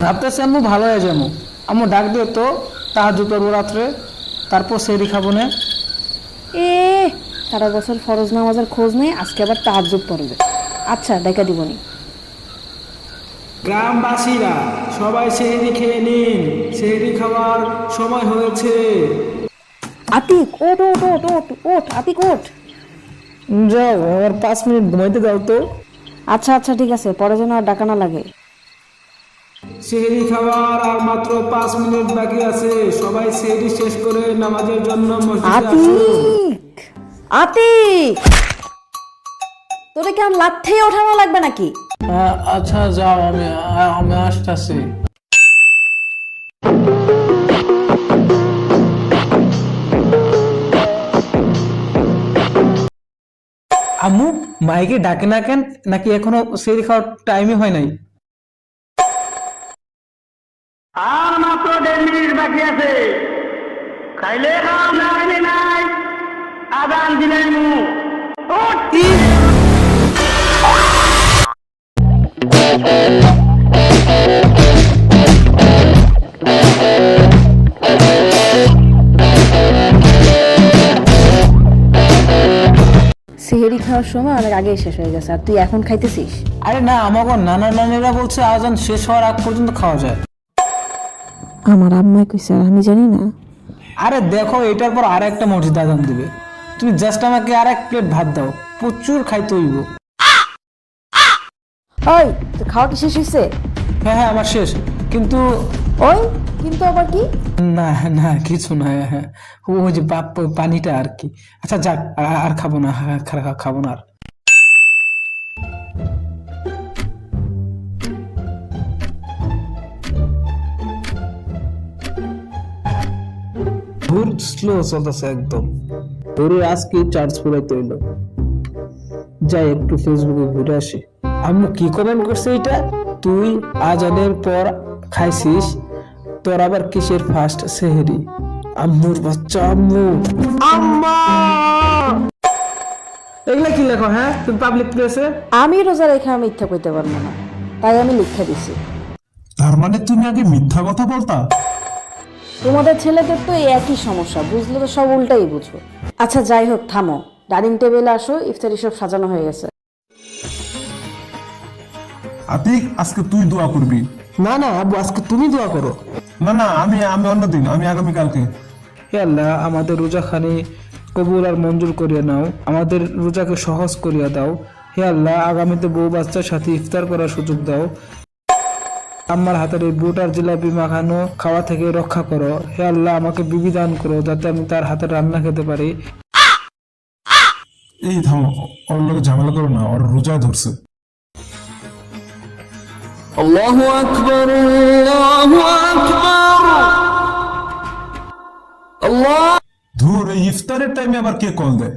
ভাবতেছি আম্মু ভালো হয়ে যাবো। আম্মু ডাক দিও তো, তাহাজ্জুদ পড়বো রাত্রে, তারপর সেহরি খাবো না। এ সারা বছর ফরজ নামাজের খোঁজ নেই, আজকে আবার তাহাজ্জুদ পড়বে। আচ্ছা ডাকা দিবনি। গ্রামবাসীরা সবাই সেহরি খেয়ে নিন, সেহরি খাওয়ার সময় হয়েছে। আতিক ওঠ ওঠ ওঠ ওঠ ওঠ আতিক ওঠ। যাও, আমার 5 মিনিট ঘুমাইতে দাও তো। আচ্ছা আচ্ছা ঠিক আছে, পরে যেন আর ডাকা না লাগে। সেহরি খাওয়ার আর মাত্র 5 মিনিট বাকি আছে। সবাই সেহরি শেষ করে নামাজের জন্য মসজিদে আসুন। আতিক আতিক, তোরে কি আর লাথে ওঠানো লাগবে নাকি? আচ্ছা যাও, আমি আমি আসতেছি। আম্মু মাইকে ডাকে না কেন? নাকি এখনো সেহরি খাওয়ার টাইমই হয় নাই? আর মাত্র 1.5 মিনিট বাকি আছে। খাইলে খাও, না খাইলে নাই। আদান দিলেন মু সেহেরি খাওয়ার সময় অনেক আগেই শেষ হয়ে গেছে, আর তুই এখন খাইতেছিস? আরে না, আমাকে নানা নানিরা বলছে আজান শেষ হওয়ার আগ পর্যন্ত খাওয়া যায়। আমার আম্মাই কইছে, আর আমি জানি না। আরে দেখো, এটার পর আর একটা মসজিদ আজান দিবে। তুমি জাস্ট আমাকে আর 1 প্লেট ভাত দাও, প্রচুর খাইতে হইব। ওই তোর খাওয়া কি শেষ হয়েছে? হ্যাঁ হ্যাঁ, আমার শেষ, কিন্তু ওই কিন্তু আবার কি? না না কিছু না। হ্যাঁ, ওই যে পানিটা আর কি। আচ্ছা যাক, আর খাবো না, খাবো না আর। স্লো চলতেছে একদম। ওরে আজকে চার্জ ফুরাইতে হইলো। যাই একটু ফেসবুকে ঘুরে আসি। আম্মু কি কমেন্ট করছে এটা? তুই আজানের পর খাইছিস, তোর আবার কিসের ফার্স্ট সেহরি? আম্মুর বাচ্চা, আম্মু আম্মা, এগুলা কি লেখো? হ্যাঁ, তুমি পাবলিক প্লেসে। আমি রোজা রেখে আমি মিথ্যা কইতে পারবো না, তাই আমি লিখে দিছি। তার মানে তুমি আগে মিথ্যা কথা বলতা? তোমাদের ছেলেদের তো এই একই সমস্যা, বুঝলে তো সব উল্টাই বুঝো। আচ্ছা যাই হোক, থামো, ডাইনিং টেবিলে আসো, ইফতারি সব সাজানো হয়ে গেছে। আতিক, আজকে তুই দোয়া করবি। না না আব্বু, আজকে তুমি দোয়া করো। না না, আমি আমি অন্যদিন, আমি আগামীকালকে। হে আল্লাহ, আমাদের রোজাখানি কবুল আর মঞ্জুর করিয়া নাও, আমাদের রোজাকে সহজ করিয়া দাও। হে আল্লাহ, আগামীতে বউ বাচ্চার সাথে ইফতার করার সুযোগ দাও। আমার হাতের এই বুট আর জিলাপি মাখানো খাওয়া থেকে রক্ষা করো। হে আল্লাহ, আমাকে বিবি দান করো, যাতে আমি তার হাতের রান্না খেতে পারি। এই থামো, ওর লোক ঝামেলা করো না, ওর রোজা ধরছে। আল্লাহু আকবার, আল্লাহু আকবার, আল্লাহ। ধুর, এই ইফতারের টাইমে আবার কে কল দেয়?